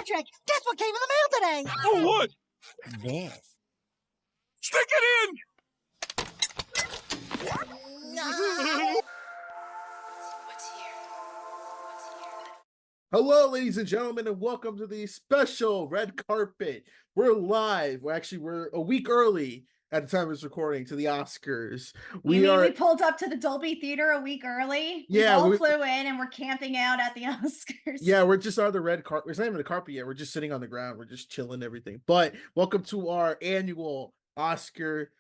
Patrick, guess what came in the mail today? Oh, what? This. Stick it in! Hello, ladies and gentlemen, and welcome to the special red carpet. We're live. We're a week early at the time of this recording to the Oscars. We pulled up to the Dolby Theater a week early? Yeah, we flew in and we're camping out at the Oscars. Yeah, we're just on the red carpet. It's not even a carpet yet. We're just sitting on the ground. We're just chilling everything. But welcome to our annual Oscar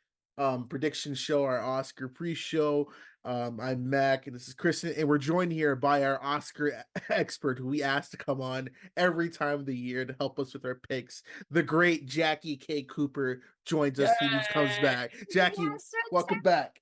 prediction show, our Oscar pre-show. I'm Mac, and this is Kristen, and we're joined here by our Oscar expert, who we ask to come on every time of the year to help us with our picks. The great Jackie K. Cooper joins us. He comes back. Jackie, welcome back.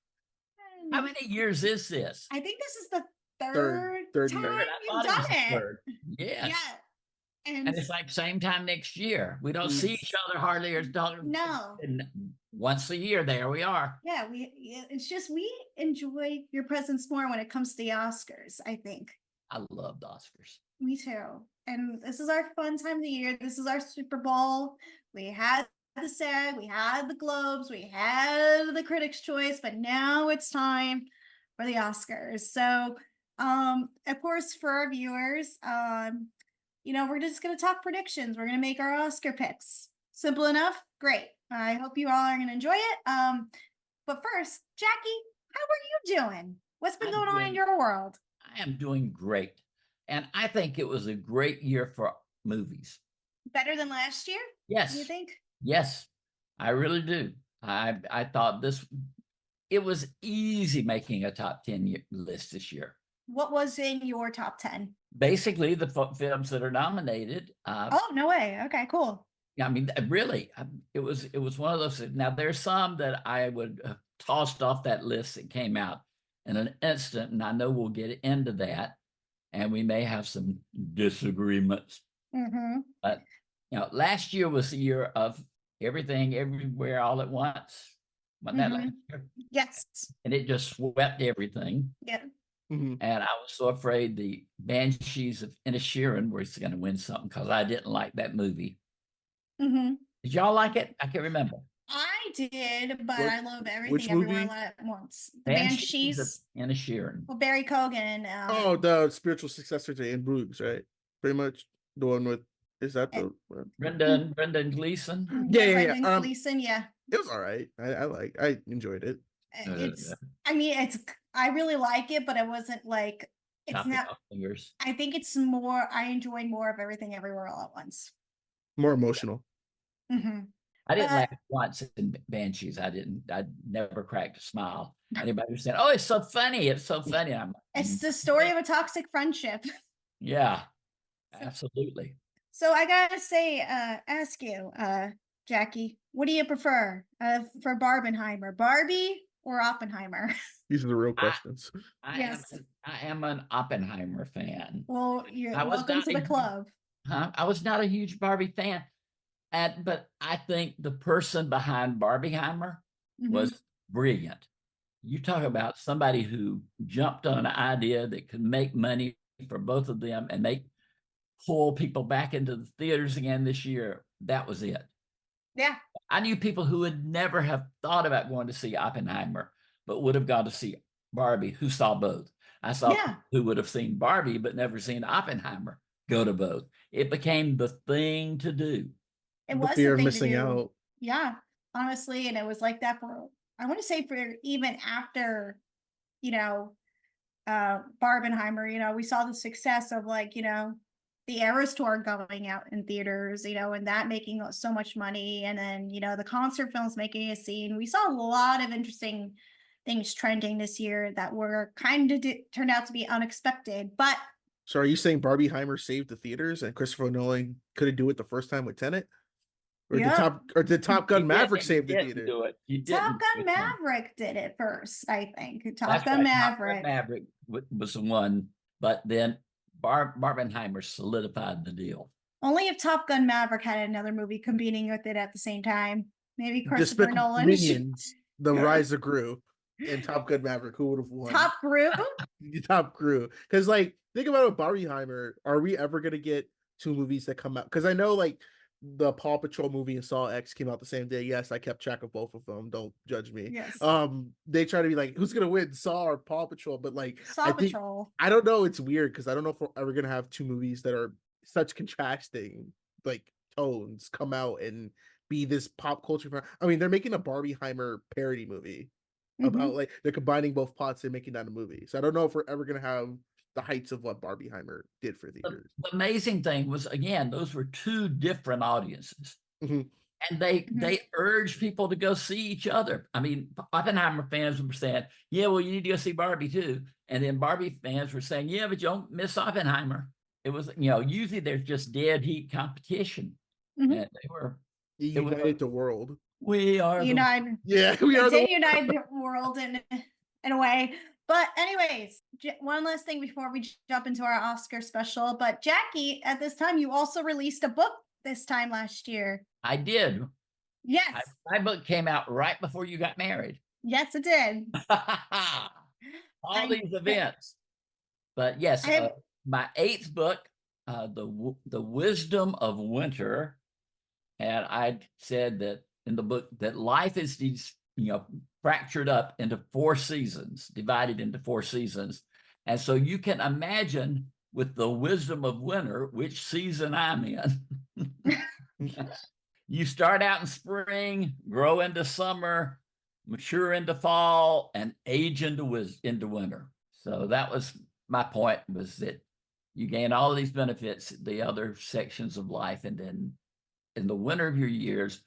How many years is this? I think this is the third time year. you've done it. Third. Yes. Yeah. And it's like same time next year. We don't see each other hardly or don't. No. And once a year, there we are. Yeah, it's just we enjoy your presence more when it comes to the Oscars, I think. I love the Oscars. Me too. And this is our fun time of the year. This is our Super Bowl. We had the SAG, we had the Globes, we had the Critics' Choice, but now it's time for the Oscars. So, of course, for our viewers, we're just going to talk predictions. We're going to make our Oscar picks. Simple enough? Great. I hope you all are going to enjoy it. But first, Jackie, how are you doing? What's been going on in your world? I am doing great. And I think it was a great year for movies. Better than last year? Yes. You think? Yes, I really do. I thought it was easy making a top 10 list this year. What was in your top 10? Basically, the films that are nominated. Oh, no way. Okay, cool. I mean, really, it was one of those. Now, there's some that I would have tossed off that list that came out in an instant, and I know we'll get into that, and we may have some disagreements. Mm-hmm. But last year was the year of everything, everywhere, all at once. Wasn't that last year? Yes. And it just swept everything. Yeah. Mm-hmm. And I was so afraid the Banshees of Inisherin was going to win something because I didn't like that movie. Mm-hmm. Did y'all like it? I can't remember. I did, but I love everything which everywhere movie? all at once. The Banshees of Inisherin. Well, Barry Cogan. The spiritual successor to Anne Brooks, right? Pretty much the one with, is that the one? Brendan Gleeson? Yeah. Brendan Gleeson, yeah. It was all right. I enjoyed it. I really like it, but it wasn't like, it's not, fingers. I think it's more, I enjoy more of everything everywhere all at once. More emotional. Mm-hmm. I didn't laugh once in Banshees. I never cracked a smile. Anybody was saying, "Oh, it's so funny. It's so funny." It's the story of a toxic friendship. Yeah, absolutely. So I gotta say, ask you, Jackie, what do you prefer for Barbenheimer, Barbie or Oppenheimer? These are the real questions. I am an Oppenheimer fan. Well, you're welcome to the club. I was not a huge Barbie fan. But I think the person behind Barbieheimer was brilliant. You talk about somebody who jumped on an idea that could make money for both of them and pull people back into the theaters again this year. That was it. Yeah. I knew people who would never have thought about going to see Oppenheimer, but would have gone to see Barbie, who saw both. I saw people who would have seen Barbie, but never seen Oppenheimer, go to both. It became the thing to do. It was the fear of missing out. Yeah, honestly. And it was like that I want to say for even after, Barbenheimer, we saw the success of the Eras Tour going out in theaters, and that making so much money. And then, the concert films making a scene. We saw a lot of interesting things trending this year that were kind of turned out to be unexpected. But so are you saying Barbieheimer saved the theaters and Christopher Nolan couldn't do it the first time with Tenet? Or did Top Gun Maverick save the theater? Top Gun Maverick did it first, I think. Top Gun Maverick was the one, but then Barbenheimer solidified the deal. Only if Top Gun Maverick had another movie competing with it at the same time. Maybe Christopher Nolan. Minions, The Rise of Gru, and Top Gun Maverick. Who would have won? Top Gru? Top Gru. Because think about it, Barbieheimer. Are we ever going to get two movies that come out, because I know like the Paw Patrol movie and Saw X came out the same day. Yes, I kept track of both of them. Don't judge me. Yes. They try to be like, who's gonna win, Saw or Paw Patrol? But like, Saw Patrol. I don't know. It's weird because I don't know if we're ever gonna have two movies that are such contrasting like tones come out and be this pop culture. I mean, they're making a Barbieheimer parody movie about like they're combining both plots and making that a movie. So I don't know if we're ever gonna have the heights of what Barbieheimer did for theaters. The amazing thing was, again, those were two different audiences. Mhm. And they urged people to go see each other. I mean, Oppenheimer fans were saying, yeah, well, you need to go see Barbie too. And then Barbie fans were saying, yeah, but you don't miss Oppenheimer. It was, usually there's just dead heat competition. And they were United the world. We are united. Yeah, we are the united the world in a way. But anyways, one last thing before we jump into our Oscar special. But Jackie, at this time, you also released a book this time last year. I did. Yes. My book came out right before you got married. Yes, it did. All these events. But yes, my 8th book, The Wisdom of Winter. And I said that in the book that life is these, fractured up into 4 seasons, divided into 4 seasons. And so you can imagine with the wisdom of winter, which season I'm in. You start out in spring, grow into summer, mature into fall, and age into winter. So that was my point, was that you gain all these benefits, the other sections of life, and then in the winter of your years,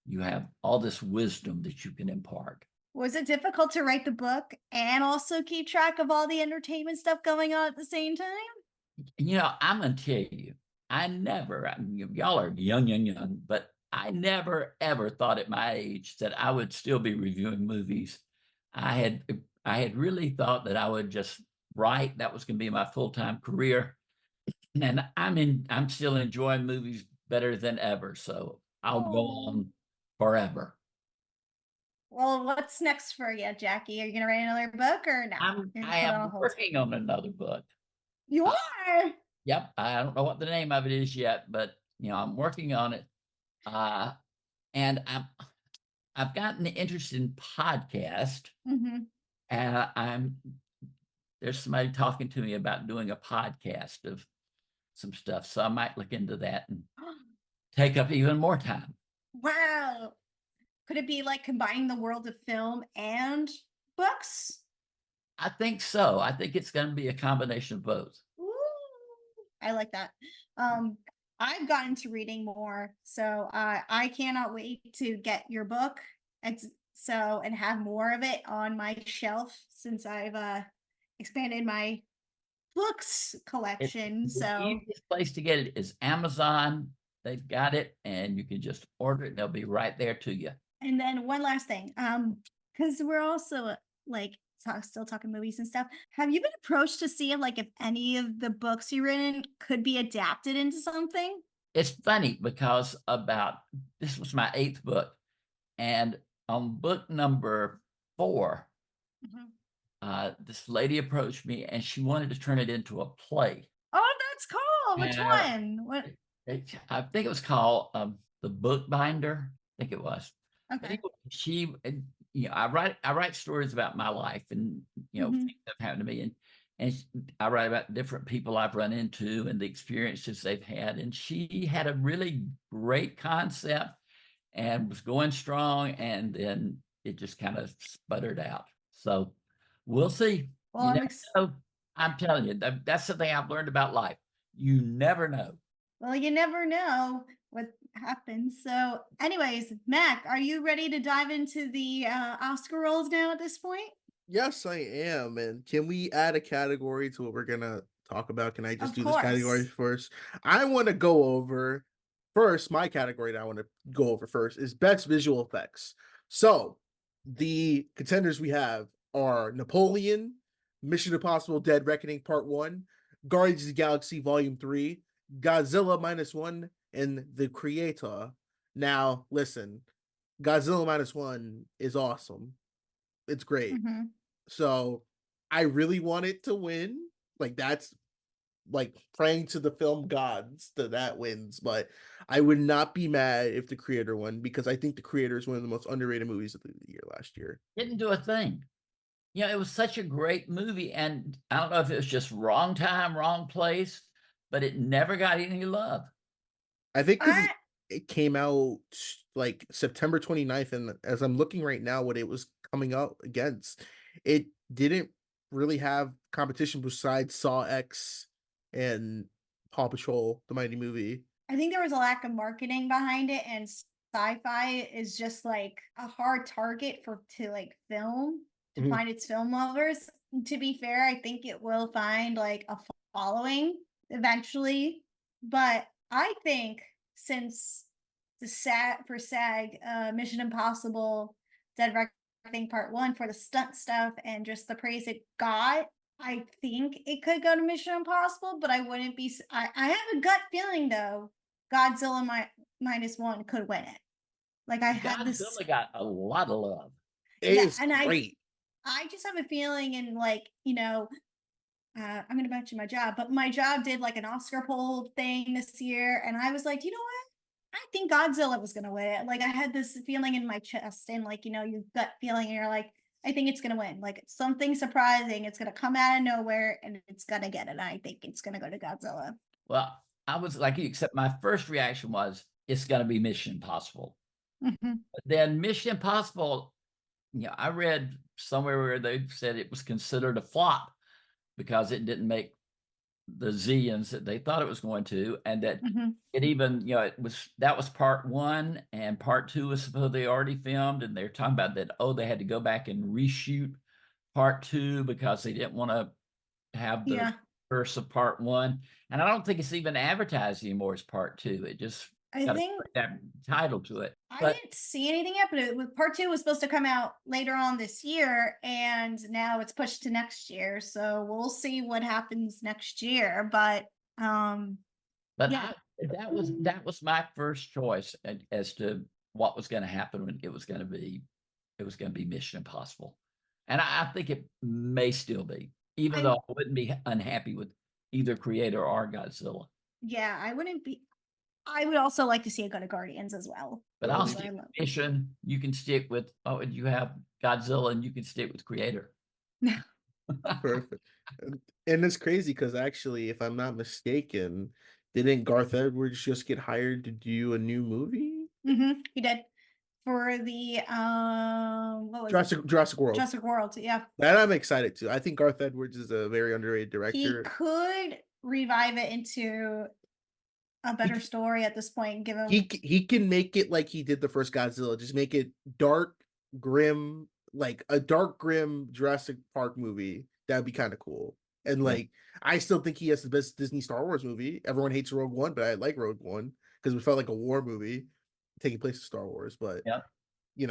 you have all this wisdom that you can impart. Was it difficult to write the book and also keep track of all the entertainment stuff going on at the same time? I'm going to tell you, y'all are young, but I never, ever thought at my age that I would still be reviewing movies. I had really thought that I would just write. That was going to be my full-time career. And I'm still enjoying movies better than ever. So I'll go on forever. Well, what's next for you, Jackie? Are you going to write another book or no? I am working on another book. You are? Yep. I don't know what the name of it is yet, but I'm working on it. And I've gotten interested in podcast. And there's somebody talking to me about doing a podcast of some stuff. So I might look into that and take up even more time. Wow. Could it be like combining the world of film and books? I think so. I think it's going to be a combination of both. Ooh, I like that. I've gotten to reading more, so I cannot wait to get your book and have more of it on my shelf since I've expanded my books collection. The easiest place to get it is Amazon. They've got it, and you can just order it. They'll be right there to you. And then one last thing, because we're also still talking movies and stuff. Have you been approached to see if any of the books you've written could be adapted into something? It's funny because this was my 8th book, and on book number 4, this lady approached me and she wanted to turn it into a play. Oh, that's cool. Which one? What? I think it was called The Bookbinder. I think it was. Okay. I write stories about my life and things that have happened to me, and I write about different people I've run into and the experiences they've had. And she had a really great concept and was going strong, and then it just kind of sputtered out. So we'll see. Well, I'm telling you, that's the thing I've learned about life. You never know. Well, you never know what happens. So anyways, Mac, are you ready to dive into the Oscar roles now at this point? Yes, I am. And can we add a category to what we're gonna talk about? Can I just do course. this category first? I want to go over first. My category that I want to go over first is best visual effects. So the contenders we have are Napoleon, Mission Impossible: Dead Reckoning Part 1, Guardians of the Galaxy Volume 3, Godzilla -1, and The Creator. Now, listen, Godzilla -1 is awesome. It's great. So I really want it to win. Like, that's like praying to the film gods that wins, but I would not be mad if The Creator won, because I think The Creator is one of the most underrated movies of the year last year. Didn't do a thing. You know, it was such a great movie, and I don't know if it was just wrong time, wrong place, but it never got any love. I think because I it came out like September 29th, and as I'm looking right now what it was coming up against, it didn't really have competition besides Saw X and Paw Patrol, the Mighty Movie. I think there was a lack of marketing behind it, and sci-fi is just like a hard target to like film to Mhm. find its film lovers. To be fair, I think it will find like a following eventually, but I think since the SAG Mission Impossible Dead Reckoning Part 1 for the stunt stuff and just the praise it got, I think it could go to Mission Impossible, but I wouldn't be. I have a gut feeling though, Godzilla -1 could win it. Like I had this, Godzilla got a lot of love. It yeah, is and great. I just have a feeling, and like I'm going to mention my job, but my job did like an Oscar poll thing this year, and I was like, you know what? I think Godzilla was going to win it. Like I had this feeling in my chest, and like your gut feeling, and you're like, I think it's going to win. Like it's something surprising. It's going to come out of nowhere, and it's going to get it. And I think it's going to go to Godzilla. Well, I was like you, except my first reaction was it's going to be Mission Impossible. Mhm. But then Mission Impossible, I read somewhere where they said it was considered a flop because it didn't make the zillions that they thought it was going to, and that Mhm. it even, that was part one, and part two was supposedly already filmed, and they're talking about that, they had to go back and reshoot part two because they didn't want to have the Yeah, curse of part one. And I don't think it's even advertised anymore as part two. It just I got think that title to it. I But didn't see anything yet, but part 2 was supposed to come out later on this year, and now it's pushed to next year. So we'll see what happens next year. But but yeah, that was my first choice as to what was going to happen when it was going to be Mission Impossible. And I think it may still be, even I though I wouldn't be unhappy with either Creator or Godzilla. yeah, I wouldn't be. I would also like to see it go to Guardians as well. But I'll because I stick love. with Mission. You can stick with, and you have Godzilla, and you can stick with Creator. Perfect. And it's crazy because actually, if I'm not mistaken, didn't Garth Edwards just get hired to do a new movie? He did for the what was Jurassic World. Jurassic World. Yeah, That I'm excited to. I think Garth Edwards is a very underrated he director. could revive it into a better story at this point. Give him. He can make it like he did the first Godzilla. Just make it dark, grim, like a dark, grim Jurassic Park movie. That'd be kind of cool. And like, I still think he has the best Disney Star Wars movie. Everyone hates Rogue One, but I like Rogue One because it felt like a war movie taking place in Star Wars. But Yeah.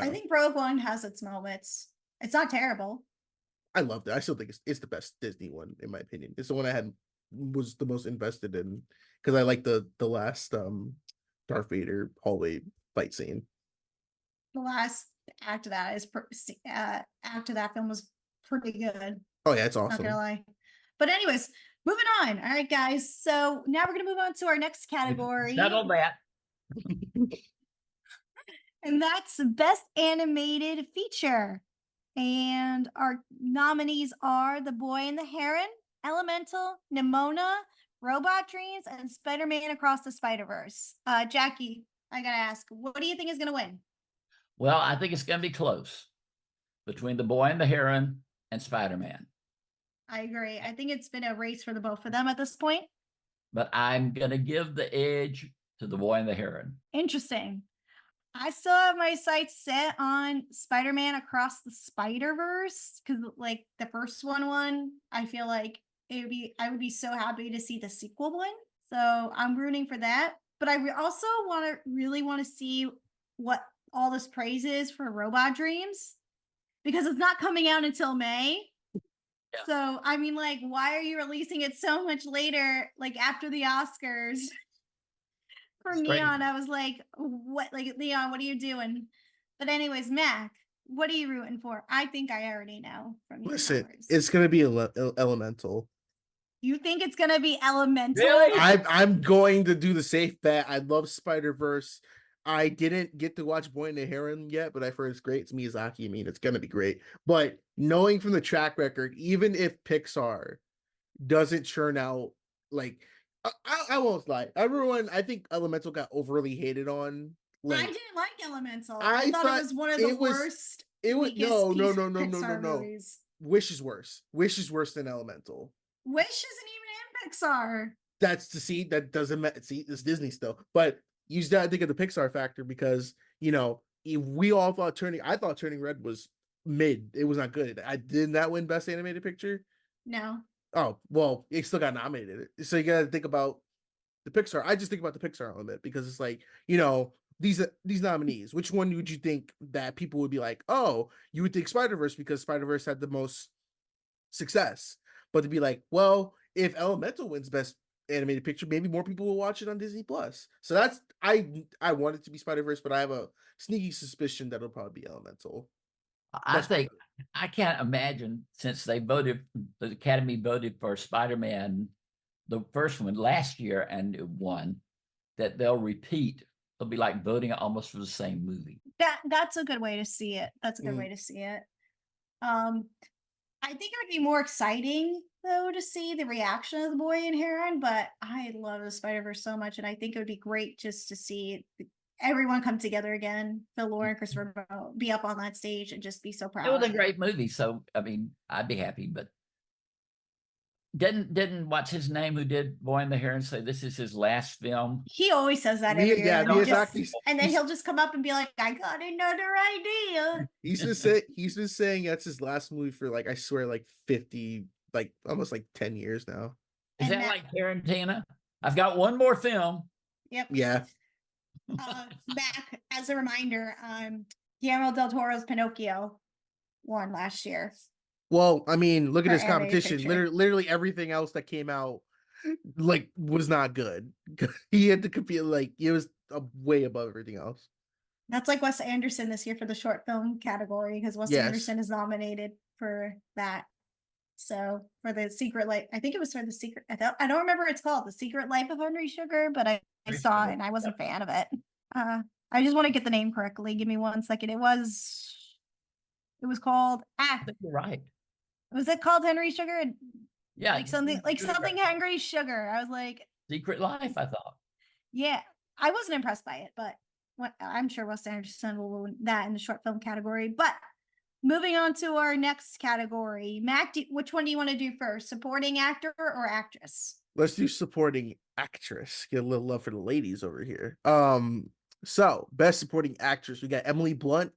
I think Rogue One has its moments. It's not terrible. I loved it. I still think it's the best Disney one in my opinion. It's the one I had was the most invested in because I like the last Darth Vader hallway fight scene. The last act of that act of that film was pretty good. Oh yeah, it's Not awesome. gonna lie. But anyways, moving on. All right, guys. So now we're gonna move on to our next category, Settle that. and that's Best Animated Feature. And our nominees are The Boy and the Heron, Elemental, Nimona, Robot Dreams, and Spider-Man Across the Spider-Verse. Jackie, I gotta ask, what do you think is gonna win? Well, I think it's going to be close between The Boy and the Heron and Spider-Man. I agree. I think it's been a race for the both of them at this point. But I'm going to give the edge to The Boy and the Heron. Interesting. I still have my sights set on Spider-Man Across the Spider-Verse because, like, the first one, I feel like I would be so happy to see the sequel one. So I'm rooting for that. But I also really want to see what all this praise is for Robot Dreams because it's not coming out until May. Yeah. So, I mean, like, why are you releasing it so much later, like after the Oscars? For It's Neon, crazy. I was like, what, like, Neon, what are you doing? But anyways, Mac, what are you rooting for? I think I already know from you. Listen, it's gonna be Elemental. You think it's gonna be Elemental? Really? I'm going to do the safe bet. I love Spider-Verse. I didn't get to watch Boy and the Heron yet, but I've heard it's great. It's Miyazaki. I mean, it's gonna be great. But knowing from the track record, even if Pixar doesn't churn out like I won't lie. Everyone, I think Elemental got overly hated on. I Like didn't like Elemental. I I thought thought it was one of the it was- worst. it was weakest piece no. Pixar movies. Wish is worse. Wish is worse than Elemental. Wish isn't even in Pixar. That's to see that doesn't matter. See, it's Disney still, but you just gotta think of the Pixar factor because we all thought I thought Turning Red was mid. It was not good. I did that win Best Animated Picture. No. Oh well, it still got nominated. So you gotta think about the Pixar. I just think about the Pixar element because it's like these nominees. Which one would you think that people would be like? Oh, you would think Spider-Verse because Spider-Verse had the most success. But to be like, well, if Elemental wins Best Animated Picture, maybe more people will watch it on Disney Plus. So that's I want it to be Spider-Verse, but I have a sneaky suspicion that it'll probably be Elemental. I think I can't imagine since the Academy voted for Spider-Man, the first one last year, and it won, that they'll repeat. They'll be like voting almost for the same movie. That's a good way to see it. That's a good way to see it. I think it would be more exciting though to see the reaction of the Boy and Heron, but I love the Spider-Verse so much, and I think it would be great just to see everyone come together again. Phil Lord and Christopher be up on that stage and just be so proud. It was a great movie, so I mean, I'd be happy. But didn't what's his name who did Boy and the Heron say this is his last film? He always says that every year. Yeah, and then he'll just come up and be like, "I got another idea." He's been saying that's his last movie for I swear 50 almost 10 years now. Is that like Tarantino? I've got one more film. Yep. Yeah. Back as a reminder, Guillermo del Toro's Pinocchio won last year. Well, I mean, look at For his animated competition. picture. Literally everything else that came out was not good. He had to compete it was way above everything else. That's like Wes Anderson this year for the short film category because Wes Anderson is nominated for that. So for the Secret Life, I think it was for the Secret. I don't remember what it's called, The Secret Life of Henry Sugar, but I saw it and I wasn't a fan of it. I just want to get the name correctly. Give me 1 second. It was called. I think you're right. Was it called Henry Sugar? Yeah, like something Henry Sugar. I was like, Secret Life. I thought. Yeah, I wasn't impressed by it, but I'm sure Wes Anderson will win that in the short film category. But moving on to our next category, Mac, which one do you want to do first? Supporting actor or actress? Let's do supporting actress. Get a little love for the ladies over here. So best supporting actress, we got Emily Blunt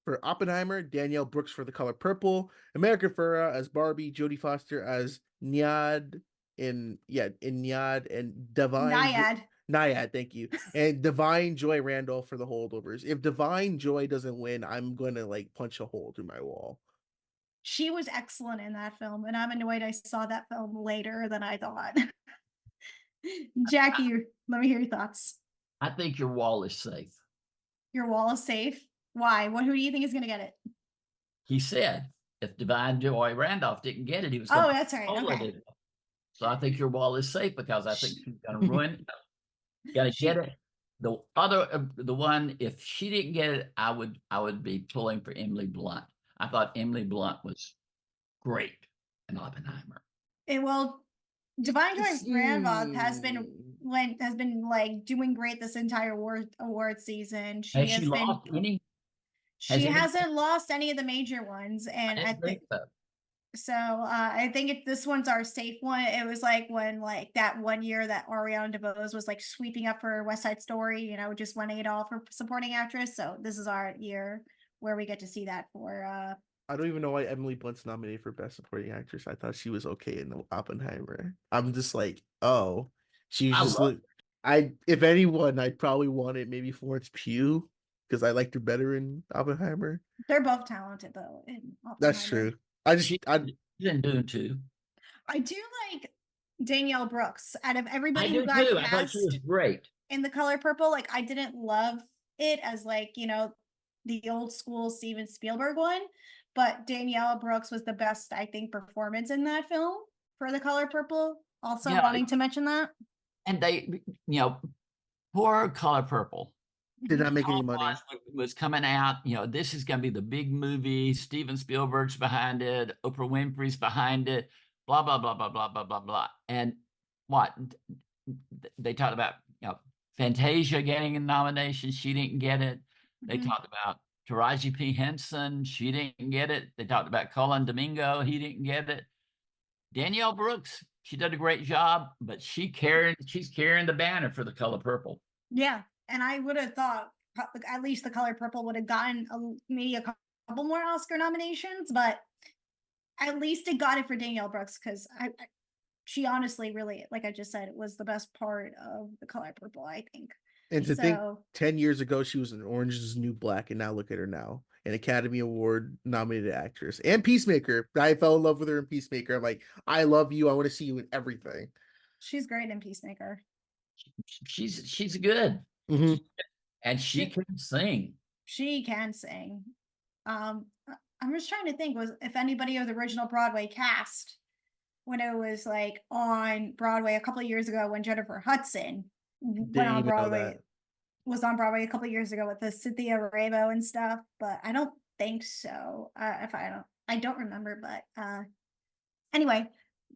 for Oppenheimer, Danielle Brooks for The Color Purple, America Ferrera as Barbie, Jodie Foster as Nyad, and Divine Nyad, thank you, and Divine Joy Randolph for The Holdovers. If Divine Joy doesn't win, I'm gonna punch a hole through my wall. She was excellent in that film, and I'm annoyed I saw that film later than I thought. Jackie, let me hear your thoughts. I think your wall is safe. Your wall is safe. Why? Who do you think is going to get it? He said if Divine Joy Randolph didn't get it, he was. Oh, that's right. Okay. So I think your wall is safe because I think she's going to ruin it. You got to get it. The other, the one, if she didn't get it, I would be pulling for Emily Blunt. I thought Emily Blunt was great in Oppenheimer. Divine Joy Randolph has been doing great this entire award season. She hasn't lost any of the major ones, and I think so. I think this one's our safe one. It was when that one year that Ariana DeBose was sweeping up for West Side Story, just winning it all for supporting actress. So this is our year where we get to see that for. I don't even know why Emily Blunt's nominated for Best Supporting Actress. I thought she was okay in Oppenheimer. I'm just she's just if anyone, I'd probably want it maybe Florence Pugh because I liked her better in Oppenheimer. They're both talented though. That's true. She's in Dune too. I do like Danielle Brooks. Out of everybody who got cast, I thought she was great in The Color Purple. I didn't love it as the old school Steven Spielberg one, but Danielle Brooks was the best, I think, performance in that film for The Color Purple. also Yeah. wanting to mention that. And they, poor Color Purple. Did not make any All money. was coming out, this is going to be the big movie. Steven Spielberg's behind it. Oprah Winfrey's behind it. Blah, blah, blah, blah, blah, blah, blah, blah. And what? They talked about, Fantasia getting a nomination. She didn't get it. They Mhm. talked about Taraji P. Henson. She didn't get it. They talked about Colin Domingo. He didn't get it. Danielle Brooks, she did a great job, but she's carrying the banner for The Color Purple. Yeah, and I would have thought at least The Color Purple would have gotten maybe a couple more Oscar nominations, but at least it got it for Danielle Brooks because she honestly really, like I just said, it was the best part of The Color Purple, I think. And to think So 10 years ago she was an Orange is the New Black, and now look at her now, an Academy Award nominated actress and Peacemaker. I fell in love with her in Peacemaker. I'm like, I love you. I want to see you in everything. she's great in Peacemaker. She's good, Mhm. and she can sing. She can sing. I'm just trying to think was if anybody of the original Broadway cast when it was like on Broadway a couple of years ago when Jennifer Hudson went Didn't on even know Broadway that. was on Broadway a couple of years ago with the Cynthia Erivo and stuff, but I don't think so. If I don't remember, but anyway,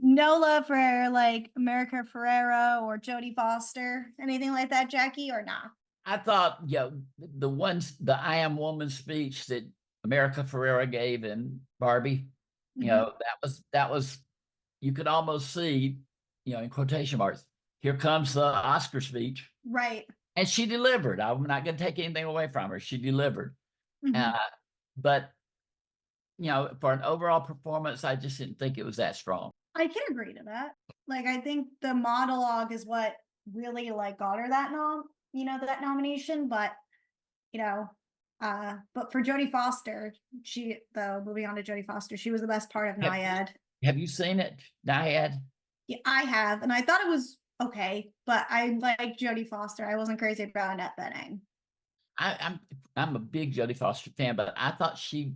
no love for like America Ferrera or Jodie Foster, anything like that, Jackie, or nah? I thought, the I Am Woman speech that America Ferrera gave in Barbie, Mhm. that was, you could almost see, in quotation marks, here comes the Oscar speech. Right. And she delivered. I'm not going to take anything away from her. She delivered. Mhm. But, for an overall performance, I just didn't think it was that strong. I can agree to that. Like, I think the monologue is what really like got her that that nomination. But but for Jodie Foster, moving on to Jodie Foster, she was the best part of Naiad. Have you seen it, Naiad? Yeah, I have, and I thought it was okay, but I like Jodie Foster. I wasn't crazy about Annette Bening. I'm a big Jodie Foster fan, but I thought she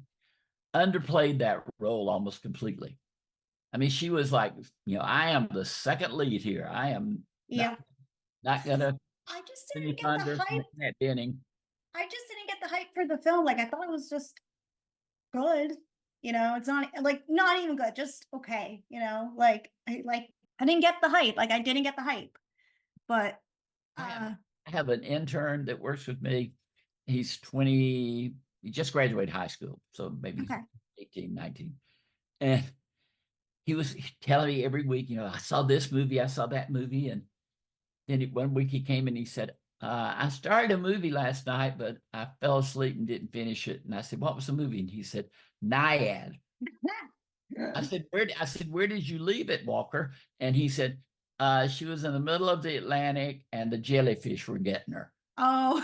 underplayed that role almost completely. I mean, she was like, I am the second lead here. I am Yeah, not gonna I just any didn't get the thunder from hype. Annette Bening. I just didn't get the hype for the film. Like I thought it was just good. It's not like not even good, just okay. I didn't get the hype. Like I didn't get the hype. But I have an intern that works with me. He's 20, he just graduated high school, so maybe okay. 18, 19. And he was telling me every week, I saw this movie, I saw that movie. And then one week he came and he said, I started a movie last night, but I fell asleep and didn't finish it. And I said, what was the movie? And he said, Naiad. I said, where did you leave it, Walker? And he said, she was in the middle of the Atlantic and the jellyfish were getting her. Oh,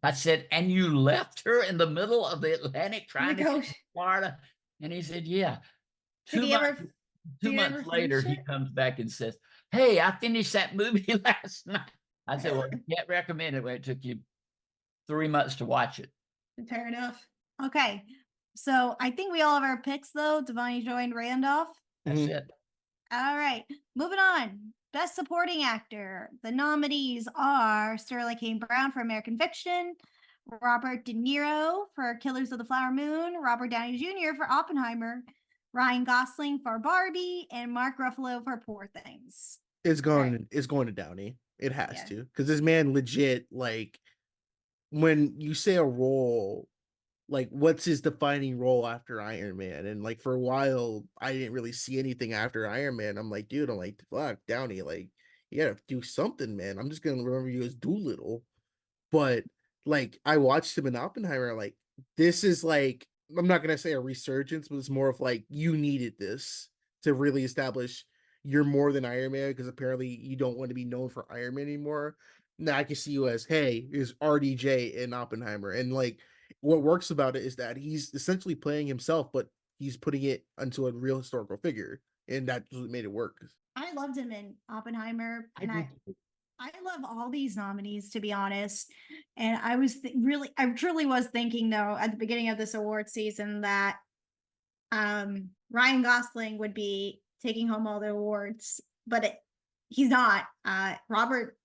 I said, and you left her in the middle of the Atlantic trying to go. get to Florida? And he said, yeah. Did he ever? Two Did he months ever later, finish he it? comes back and says, hey, I finished that movie last night. I said, well, you can't recommend it when it took you 3 months to watch it. Fair enough. Okay. So I think we all have our picks though. Devani joined Randolph. That's Mhm. it. All right. Moving on. Best supporting actor. The nominees are Sterling K. Brown for American Fiction, Robert De Niro for Killers of the Flower Moon, Robert Downey Jr. for Oppenheimer, Ryan Gosling for Barbie, and Mark Ruffalo for Poor Things. It's going Right. it's going to Downey. It has Yeah. to. Because this man legit, like, when you say a role, like, what's his defining role after Iron Man? And like for a while, I didn't really see anything after Iron Man. I'm like, dude, I'm like, fuck, Downey, like, you gotta do something, man. I'm just gonna remember you as Doolittle. But like I watched him in Oppenheimer, like, this is like, I'm not gonna say a resurgence, but it's more of like you needed this to really establish you're more than Iron Man, because apparently you don't want to be known for Iron Man anymore. Now I can see you as, hey, is RDJ in Oppenheimer. And like what works about it is that he's essentially playing himself, but he's putting it into a real historical figure. And that's what made it work. I loved him in Oppenheimer, and do too. I love all these nominees, to be honest. And I was I truly was thinking though at the beginning of this award season that Ryan Gosling would be taking home all the awards, but he's not. Robert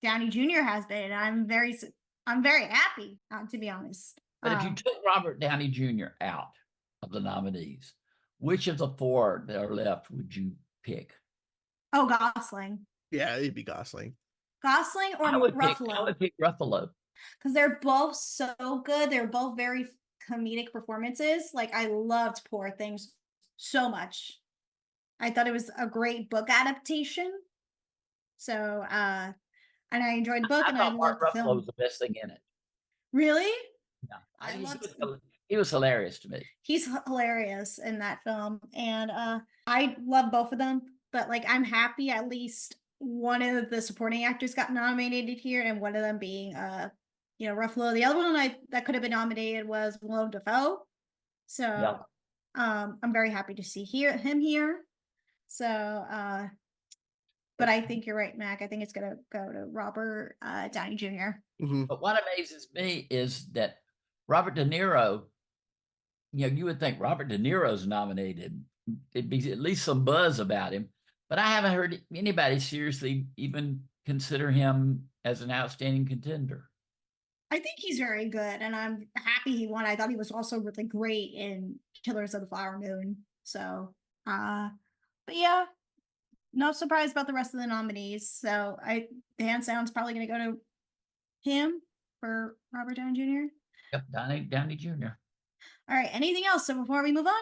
Downey Jr. has been, and I'm very happy, to be honest. But if you took Robert Downey Jr. out of the nominees, which of the four that are left would you pick? Oh, Gosling. Yeah, it'd be Gosling. Gosling or I would Ruffalo? pick Ruffalo. Because they're both so good. They're both very comedic performances. Like, I loved Poor Things so much. I thought it was a great book adaptation. So, and I enjoyed the book, and I thought Mark loved the Ruffalo film. was the best thing in it. Really? Yeah, he was hilarious to me. He's hilarious in that film, and I love both of them. But like, I'm happy at least one of the supporting actors got nominated here, and one of them being Ruffalo. The other one that could have been nominated was Willem Dafoe. So Yeah. I'm very happy to see him here. So but I think you're right, Mac. I think it's gonna go to Robert Downey Jr. Mm-hmm. But what amazes me is that Robert De Niro, you would think Robert De Niro's nominated. It'd be at least some buzz about him. But I haven't heard anybody seriously even consider him as an outstanding contender. I think he's very good, and I'm happy he won. I thought he was also really great in Killers of the Flower Moon. So, but yeah, not surprised about the rest of the nominees. So hands down, it's probably going to go to him for Robert Downey Jr. Yep, Downey Jr. All right. Anything else? So before we move on?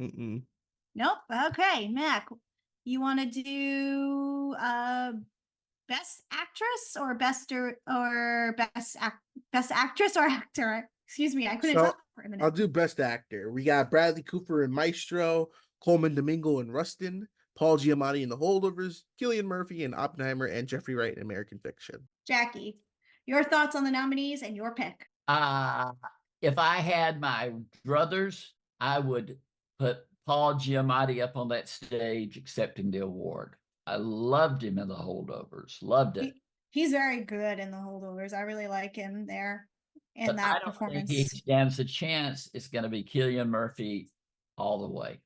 Mm-mm. Nope. Okay, Mac, you want to do best actress or best actress or actor? Excuse me, I couldn't talk for a minute. I'll do best actor. We got Bradley Cooper in Maestro, Coleman Domingo in Rustin, Paul Giamatti in The Holdovers, Cillian Murphy in Oppenheimer, and Jeffrey Wright in American Fiction. Jackie, your thoughts on the nominees and your pick? If I had my druthers, I would put Paul Giamatti up on that stage accepting the award. I loved him in The Holdovers. Loved it. He's very good in The Holdovers. I really like him there in but that I don't performance. think he stands a chance. It's going to be Cillian Murphy all the way.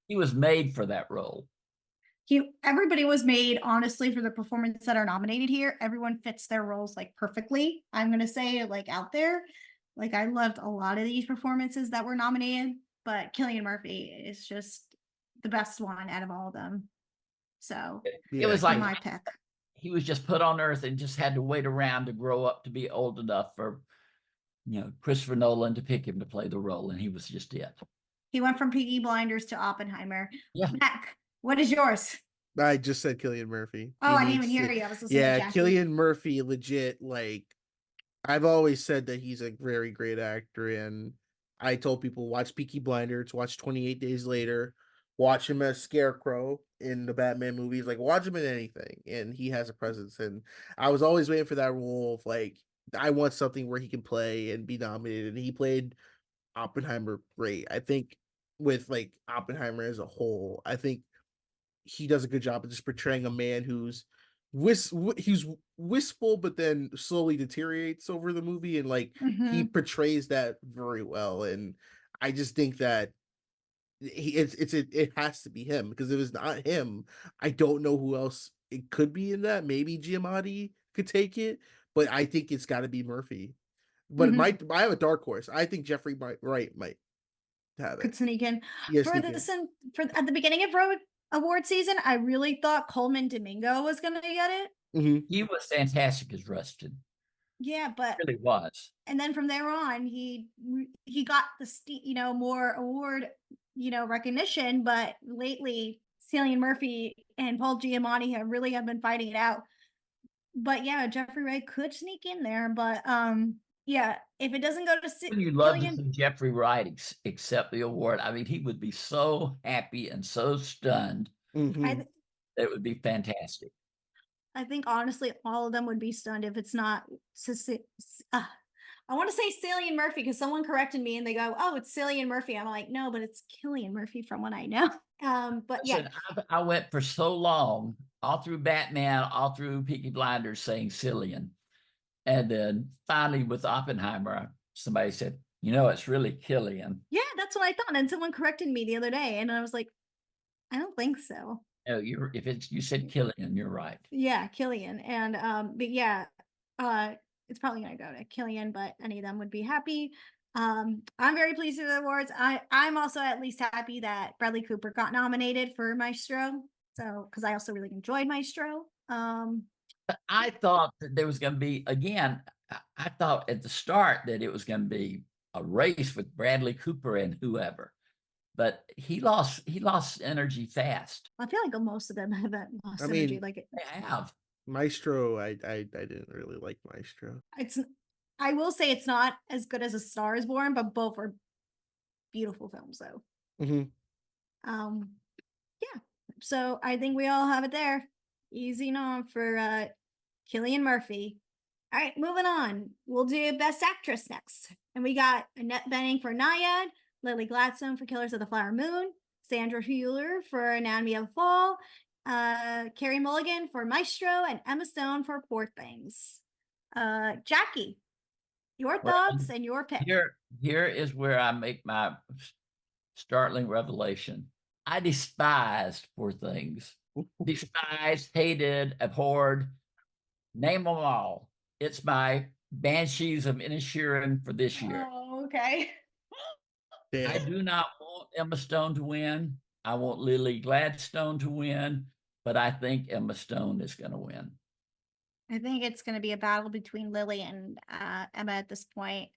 He was made for that role. Everybody was made, honestly, for the performance that are nominated here. Everyone fits their roles like perfectly. I'm gonna say, like, out there, like, I loved a lot of these performances that were nominated, but Cillian Murphy is just the best one out of all of them. So it was like my pick. He was just put on earth and just had to wait around to grow up to be old enough for Christopher Nolan to pick him to play the role, and he was just it. He went from Peaky Blinders to Oppenheimer. Yeah. Mac, what is yours? I just said Cillian Murphy. Oh, I didn't even hear you. I was listening to Jackie. Cillian Murphy, legit. Like, I've always said that he's a very great actor, and I told people watch Peaky Blinders, watch 28 Days Later, watch him as Scarecrow in the Batman movies, like watch him in anything, and he has a presence. And I was always waiting for that role of like, I want something where he can play and be nominated, and he played Oppenheimer great. I think with like Oppenheimer as a whole, I think he does a good job of just portraying a man who's he's wistful, but then slowly deteriorates over the movie, and like he portrays that very well. And I just think that it has to be him, because if it's not him, I don't know who else it could be in that. Maybe Giamatti could take it, but I think it's got to be Murphy. But I have a dark horse. I think Jeffrey Wright might have it. Could sneak in. Yes, At the beginning of award season, I really thought Coleman Domingo was going to get it. Mm-hmm. He was fantastic as Rustin. Yeah, but he really was. And then from there on, he got the more award recognition. But lately, Cillian Murphy and Paul Giamatti have been fighting it out. But yeah, Jeffrey Wright could sneak in there. But yeah, if it doesn't go to you love to see Jeffrey Wright accept the award. I mean, he would be so happy and so stunned. Mm-hmm. It would be fantastic. I think honestly, all of them would be stunned if it's not. I want to say Cillian Murphy because someone corrected me and they go, "Oh, it's Cillian Murphy." I'm like, "No, but it's Cillian Murphy from what I know." But Listen, yeah, I went for so long, all through Batman, all through Peaky Blinders, saying Cillian, and then finally with Oppenheimer, somebody said, "It's really Cillian." Yeah, that's what I thought. And someone corrected me the other day, and I was like, "I don't think so." No, you said Killian, you're right. Yeah, Killian. And but yeah, it's probably gonna go to Killian, but any of them would be happy. I'm very pleased with the awards. I'm also at least happy that Bradley Cooper got nominated for Maestro. So because I also really enjoyed Maestro. I thought that there was going to be, again, I thought at the start that it was going to be a race with Bradley Cooper and whoever, but he lost energy fast. I feel like most of them have lost I energy. mean, Like They have. Maestro, I didn't really like Maestro. I will say it's not as good as A Star Is Born, but both are beautiful films though. Mm-hmm. Yeah. So I think we all have it there. Easy nom for Cillian Murphy. All right, moving on. We'll do Best Actress next. And we got Annette Bening for Naiad, Lily Gladstone for Killers of the Flower Moon, Sandra Hüller for Anatomy of a Fall, Carey Mulligan for Maestro, and Emma Stone for Poor Things. Jackie, your Well, thoughts and your pick. Here is where I make my startling revelation. I despised Poor Things. Despised, hated, abhorred. Name them all. It's my Banshees of Inisherin for this year. Oh, okay. I do not want Emma Stone to win. I want Lily Gladstone to win, but I think Emma Stone is going to win. I think it's going to be a battle between Lily and Emma at this point.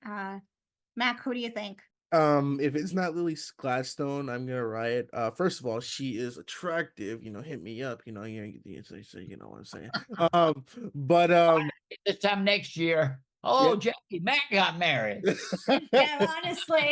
Mac, who do you think? If it's not Lily Gladstone, I'm gonna riot. First of all, she is attractive. Hit me up. You know what I'm saying. But This time next year. Oh, yeah. Jackie, Matt got married. Yeah, honestly.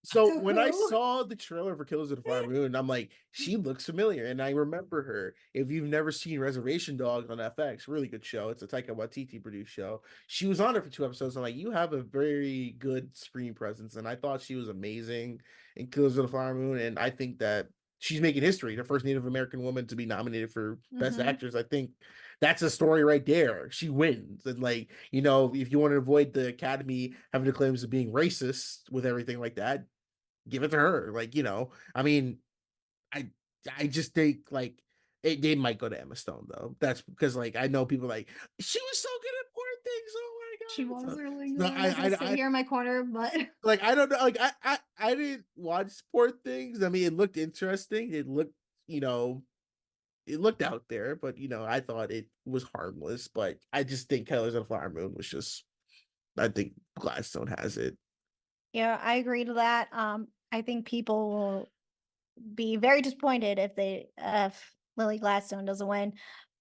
So To when I who? saw the trailer for Killers of the Flower Moon, I'm like, she looks familiar, and I remember her. If you've never seen Reservation Dogs on FX, really good show. It's a Taika Waititi produced show. She was on it for 2 episodes. I'm like, you have a very good screen presence, and I thought she was amazing in Killers of the Flower Moon, and I think that she's making history, the first Native American woman to be nominated for Best Actress. I think that's a story right there. She wins, and if you want to avoid the Academy having the claims of being racist with everything like that, give it to her. I mean, I just think they might go to Emma Stone though. That's because I know people she was so good at Poor Things. Oh my god, She was really no, good. I was gonna sit here in my corner, but I don't know. I didn't watch Poor Things. I mean, it looked interesting. It looked it looked out there, but I thought it was harmless. But I just think Killers of the Flower Moon was just. I think Gladstone has it. yeah, I agree to that. I think people will be very disappointed if Lily Gladstone doesn't win.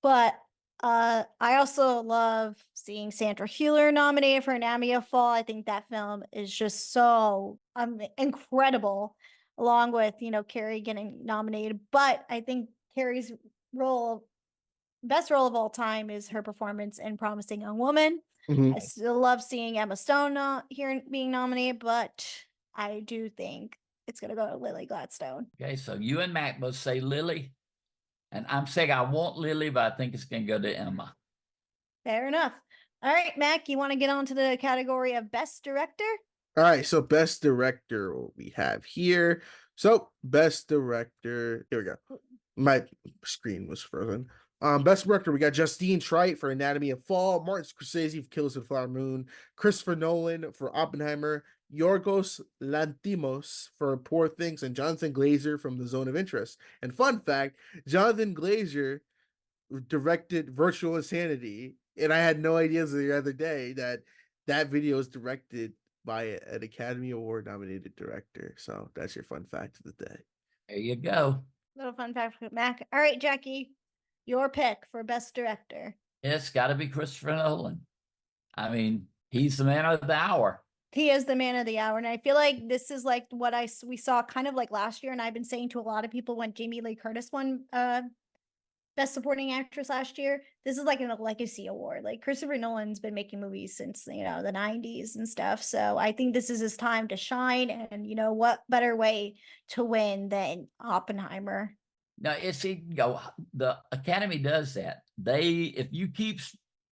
But I also love seeing Sandra Hüller nominated for Anatomy of Fall. I think that film is just so incredible, along with Carrie getting nominated. But I think Carrie's best role of all time is her performance in Promising Young Woman. I still love seeing Emma Stone here being nominated, but I do think it's going to go to Lily Gladstone. Okay, so you and Mac both say Lily, and I'm saying I want Lily, but I think it's going to go to Emma. Fair enough. All right, Mac, you want to get on to the category of Best Director? All right, so Best Director, what we have here. So Best Director, here we go. My screen was frozen. Best Director, we got Justine Triet for Anatomy of Fall, Martin Scorsese for Killers of the Flower Moon, Christopher Nolan for Oppenheimer, Yorgos Lanthimos for Poor Things, and Jonathan Glazer from The Zone of Interest. And fun fact, Jonathan Glazer directed Virtual Insanity, and I had no idea the other day that video is directed by an Academy Award nominated director. So that's your fun fact of the day. There you go. Little fun fact with Mac. All right, Jackie, your pick for Best Director. It's got to be Christopher Nolan. I mean, he's the man of the hour. He is the man of the hour, and I feel like this is like what we saw kind of like last year, and I've been saying to a lot of people when Jamie Lee Curtis won Best Supporting Actress last year. This is like a legacy award. Like Christopher Nolan's been making movies since the 90s and stuff. So I think this is his time to shine. And what better way to win than Oppenheimer? No, the Academy does that. If you keep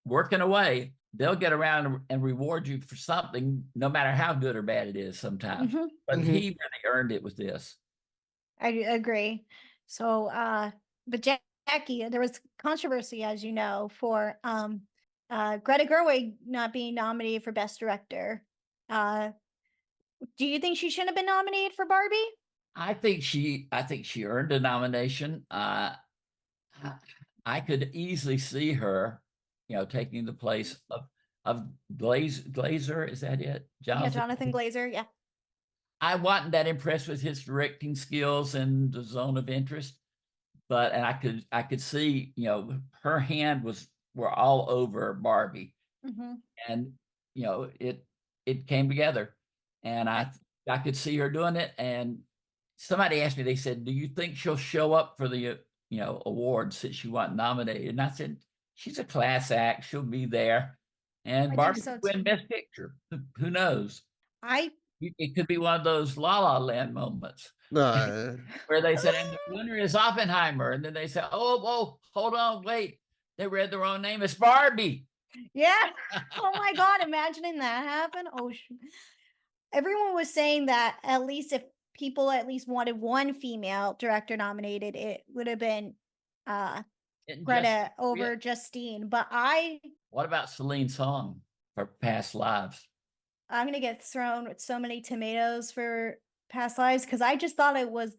working away, they'll get around and reward you for something, no matter how good or bad it is sometimes. But he really earned it with this. I agree. So but Jackie, there was controversy, as you know, for Greta Gerwig not being nominated for Best Director. Do you think she shouldn't have been nominated for Barbie? I think she earned a nomination. I could easily see her, taking the place of Glazer. Is that it? Yeah, Jonathan Glazer. Yeah. I wasn't that impressed with his directing skills in The Zone of Interest, and I could see, her hand were all over Barbie, and it came together, and I could see her doing it. And somebody asked me, they said, "Do you think she'll show up for the awards since she wasn't nominated?" And I said, "She's a class act; she'll be there." And I think Barbie so could win too. Best Picture. Who knows? It could be one of those La La Land moments where they said, "And the winner is Oppenheimer," and then they said, "Oh, hold on, wait, they read the wrong name. It's Barbie." Yeah. Oh my God, imagining that happen. Oh, everyone was saying that at least if people at least wanted one female director nominated, it would have been Greta over Justine. But what about Celine Song for Past Lives? I'm gonna get thrown with so many tomatoes for Past Lives because I just thought it was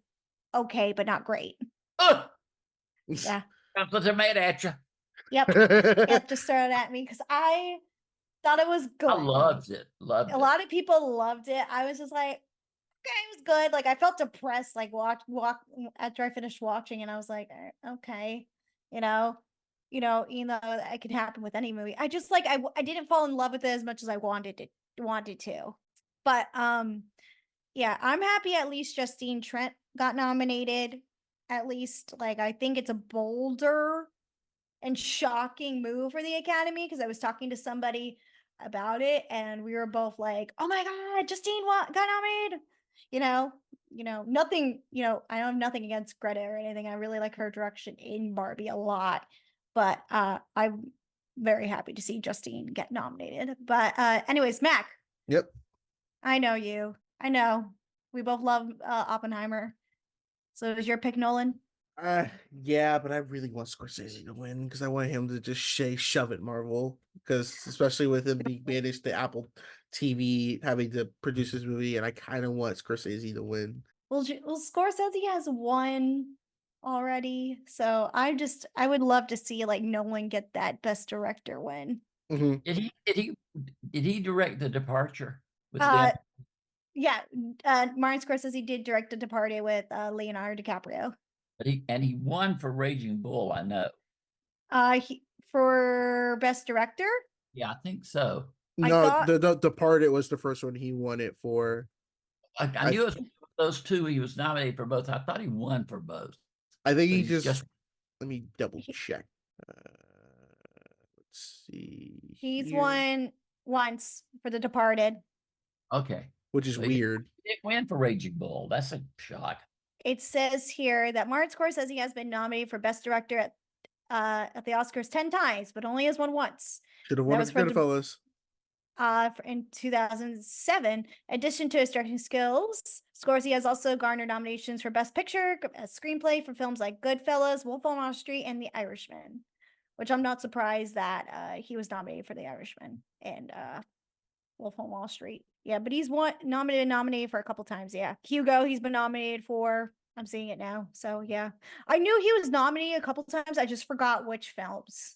okay, but not great. Oh, Yeah. comes the tomato at you. Yep. Just throw it at me because I thought it was good. I loved it. A lot of people loved it. I was just like, okay, it was good. Like I felt depressed, like walk after I finished watching, and I was like, okay, you know, even though that could happen with any movie. I just like I didn't fall in love with it as much as I wanted to. But yeah, I'm happy at least Justine Trent got nominated. At least like I think it's a bolder and shocking move for the Academy because I was talking to somebody about it and we were both like, "Oh my God, Justine got nominated!" Nothing. I don't have nothing against Greta or anything. I really like her direction in Barbie a lot, but I'm very happy to see Justine get nominated. But anyways, Mac. Yep. I know you. I know we both love Oppenheimer. So is your pick Nolan? Yeah, but I really want Scorsese to win because I want him to just shove it Marvel. Because especially with him being managed to Apple TV, having to produce his movie, and I kind of want Scorsese to win. Well, Scorsese has won already, so I would love to see like Nolan get that Best Director win. Mm-hmm. Did he direct The Departure with Yeah, Martin Scorsese did direct The Departed with Leonardo DiCaprio. But he won for Raging Bull, I know. For Best Director? Yeah, I think so. No, the Departed was the first one he won it for. I knew it was those two. He was nominated for both. I thought he won for both. I think he just. Let me double check. Let's see. He's won once for The Departed. Okay. Which is weird. He didn't win for Raging Bull. That's a shock. It says here that Martin Scorsese has been nominated for Best Director at the Oscars 10 times, but only has won once. Should have won it for Goodfellas. In 2007. In addition to his directing skills, Scorsese has also garnered nominations for Best Picture, Screenplay for films like Goodfellas, Wolf on Wall Street, and The Irishman, which I'm not surprised that he was nominated for The Irishman and Wolf on Wall Street. Yeah, but he's nominated for a couple times. Yeah, Hugo, he's been nominated for. I'm seeing it now. So yeah, I knew he was nominated a couple times. I just forgot which films.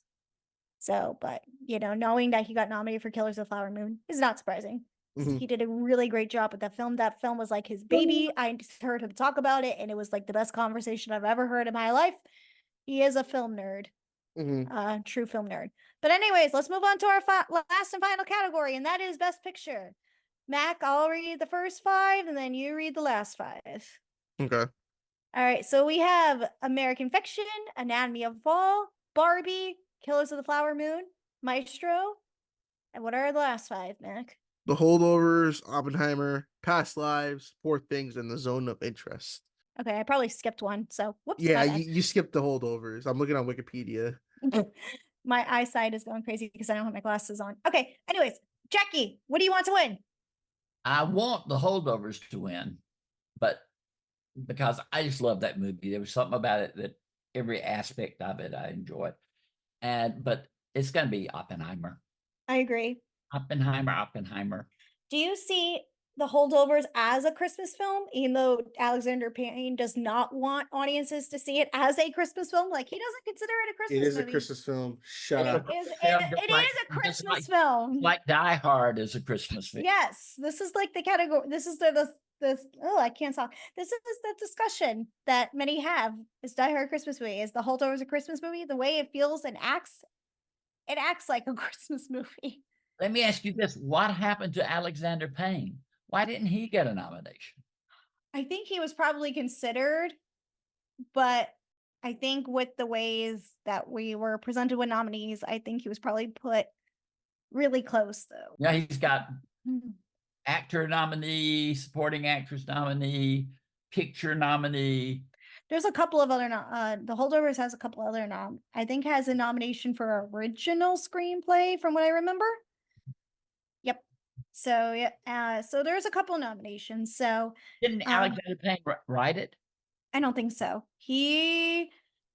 So, but knowing that he got nominated for Killers of the Flower Moon is not surprising. Mm-hmm. He did a really great job with that film. That film was like his baby. I heard him talk about it, and it was like the best conversation I've ever heard in my life. He is a film nerd. Mm-hmm. True film nerd. But anyways, let's move on to our last and final category, and that is Best Picture. Mac, I'll read the first 5, and then you read the last 5. Okay. All right, so we have American Fiction, Anatomy of a Fall, Barbie, Killers of the Flower Moon, Maestro, and what are the last 5, Mac? The Holdovers, Oppenheimer, Past Lives, Poor Things, and The Zone of Interest. Okay, I probably skipped one, so whoops. Yeah, you skipped the Holdovers. I'm looking on Wikipedia. My eyesight is going crazy because I don't have my glasses on. Okay, anyways, Jackie, what do you want to win? I want The Holdovers to win, but because I just love that movie. There was something about it that every aspect of it I enjoyed. But it's going to be Oppenheimer. I agree. Oppenheimer. Do you see The Holdovers as a Christmas film, even though Alexander Payne does not want audiences to see it as a Christmas film? Like, he doesn't consider it a It Christmas is a movie. Christmas film. Shut It up. is, Yeah, it just is like- a just Christmas film. Like Die Hard is a Christmas film. Yes, this is like the category. This is the oh, I can't talk. This is the discussion that many have. Is Die Hard a Christmas movie? Is The Holdovers a Christmas movie? The way it feels and acts, it acts like a Christmas movie. Let me ask you this. What happened to Alexander Payne? Why didn't he get a nomination? I think he was probably considered, but I think with the ways that we were presented with nominees, I think he was probably put really close though. Yeah, he's got Mhm. actor nominee, supporting actress nominee, picture nominee. There's a couple of other The Holdovers has a couple other I think has a nomination for original screenplay from what I remember. Yep. So yeah, so there's a couple nominations. So Didn't Alexander Payne write it? I don't think so.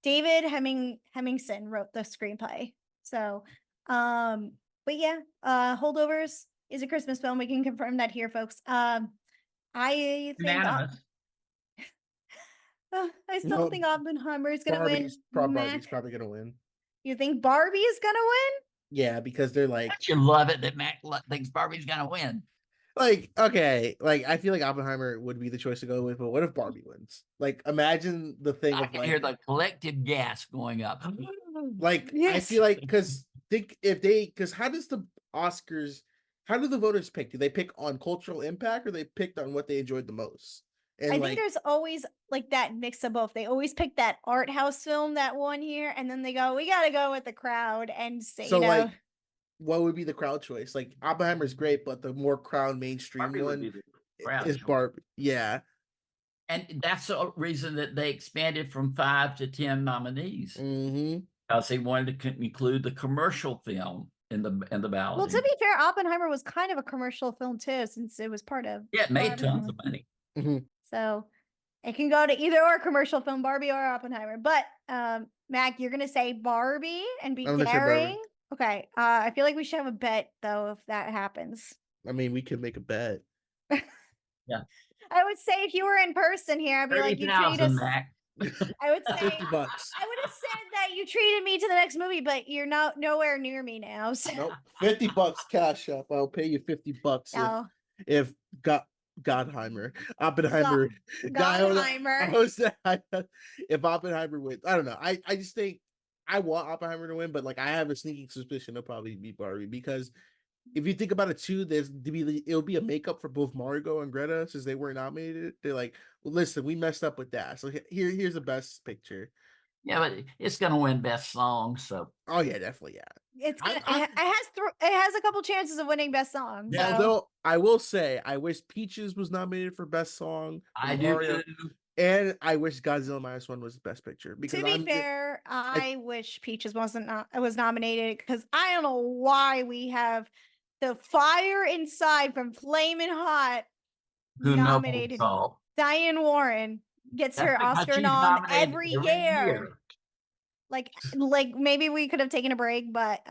David Hemmingson wrote the screenplay. So but yeah, Holdovers is a Christmas film. We can confirm that here, folks. I think Unanimous. I still No, think Oppenheimer is gonna win. Barbie's Mac, probably gonna win. you think Barbie is gonna win? Yeah, because they're like, Don't you love it that Mac thinks Barbie's gonna win? okay, like I feel like Oppenheimer would be the choice to go with, but what if Barbie wins? Like, imagine the thing I of can like, hear the collective gasp going up. like I Yes. feel like because how does the Oscars, how do the voters pick? Do they pick on cultural impact or they picked on what they enjoyed the most? And I like, think there's always like that mix of both. They always pick that art house film that one year, and then they go, we gotta go with the crowd and say, so you know, like, what would be the crowd choice? Like Oppenheimer's great, but the more crowd mainstream Barbie would one be the crowd is choice. Barbie. Yeah. And that's the reason that they expanded from 5 to 10 nominees, Mm-hmm. because they wanted to include the commercial film in the ballot. well, to be fair, Oppenheimer was kind of a commercial film too, since it was part of Yeah, it made tons Oppenheimer. of money. Mm-hmm. So it can go to either or commercial film, Barbie or Oppenheimer. But Mac, you're gonna say Barbie and be I'm gonna say Barbie. daring. Okay. I feel like we should have a bet though if that happens. I mean, we could make a bet. Yeah. I would say if you were in person here, I'd be like, you treat 30,000, us. Mac. I would say $50. I would have said that you treated me to the next movie, but you're nowhere near me now. So Nope. $50 cash up. I'll pay you $50 no. if Oppenheimer. I Gottheimer. was if Oppenheimer wins. I don't know. I just think I want Oppenheimer to win, but like I have a sneaking suspicion it'll probably be Barbie because if you think about it too, it'll be a makeup for both Margot and Greta since they weren't nominated. They're like, well, listen, we messed up with that. So here's the best picture. Yeah, but it's gonna win best song. So Oh yeah, definitely, yeah. It has a couple chances of winning best song. Yeah. So. Although I will say, I wish Peaches was nominated for best song. for I Mario, do. and I wish Godzilla -1 was the best picture because To be fair, I wish Peaches was nominated because I don't know why we have the fire inside from Flamin' Hot Who nominated. knows? Diane Warren gets That's her because Oscar she's nom nominated every year. Like maybe we could have taken a break, but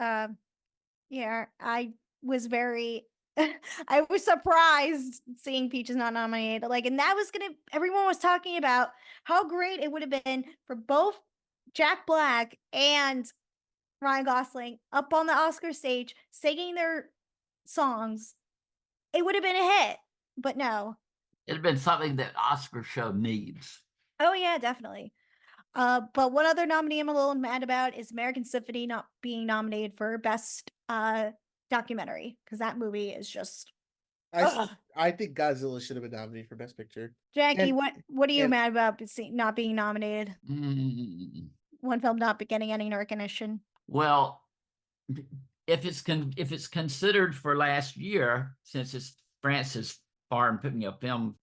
yeah, I was very I was surprised seeing Peaches not nominated. Like, and that was everyone was talking about how great it would have been for both Jack Black and Ryan Gosling up on the Oscar stage singing their songs. It would have been a hit, but no. It'd been something that Oscar show needs. Oh yeah, definitely. But one other nominee I'm a little mad about is American Symphony not being nominated for best documentary because that movie is just. I think Godzilla should have been nominated for best picture. Jackie, And- what are you and- mad about not being nominated? Mm. One film not getting any recognition. Well, if it's considered for last year, since it's France's foreign film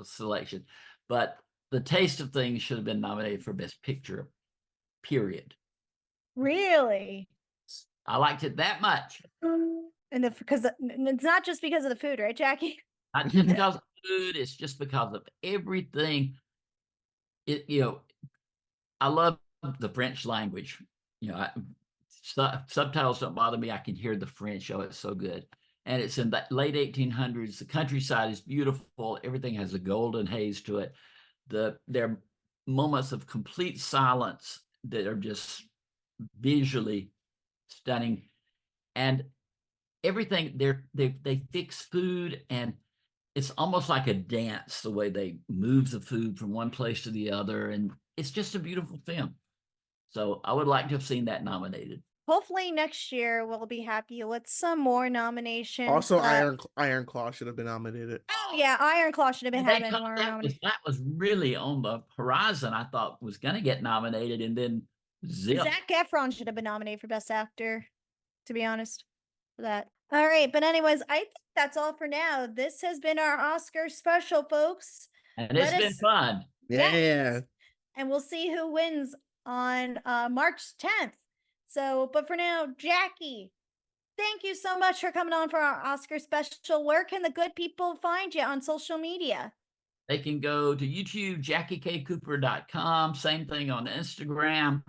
selection, but The Taste of Things should have been nominated for best picture. Period. Really? I liked it that much. And because it's not just because of the food, right, Jackie? Not just because of food, it's just because of everything. I love the French language. You know, subtitles don't bother me. I can hear the French. Oh, it's so good. And it's in the late 1800s. The countryside is beautiful. Everything has a golden haze to it. There are moments of complete silence that are just visually stunning. And everything they fix food, and it's almost like a dance the way they move the food from one place to the other, and it's just a beautiful film. So I would like to have seen that nominated. Hopefully next year we'll be happy with some more nominations. Also, Iron Claw should have been nominated. Oh yeah, Iron Claw should have been They having thought more that nominations. was really on the horizon. I thought was going to get nominated, and then zip. Zac Efron should have been nominated for Best Actor, to be honest, for that. All right, but anyways, I think that's all for now. This has been our Oscar special, folks. And it's been fun. Yeah. Yes. And we'll see who wins on March 10th. So, but for now, Jackie, thank you so much for coming on for our Oscar special. Where can the good people find you on social media? They can go to YouTube, JackieKCooper.com. Same thing on Instagram.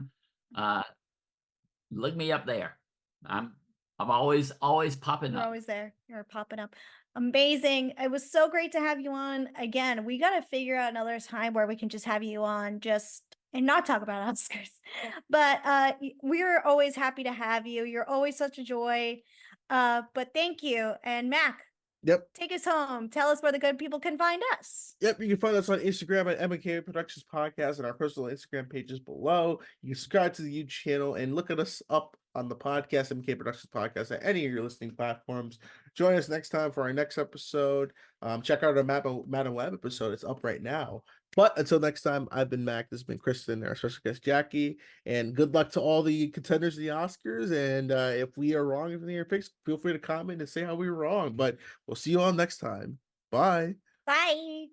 Look me up there. I'm always popping You're up. always there. You're popping up. Amazing. It was so great to have you on. Again, we got to figure out another time where we can just have you on and not talk about Oscars. But we're always happy to have you. You're always such a joy. But thank you. And Mac, Yep. take us home. Tell us where the good people can find us. Yep, you can find us on Instagram at M&K Productions Podcast and our personal Instagram pages below. You can subscribe to the YouTube channel and look at us up on the podcast, M&K Productions Podcast, at any of your listening platforms. Join us next time for our next episode. Check out our Madam Web episode. It's up right now. But until next time, I've been Mac. This has been Kristen, our special guest Jackie. And good luck to all the contenders of the Oscars. And if we are wrong in your picks, feel free to comment and say how we were wrong. But we'll see you all next time. Bye. Bye.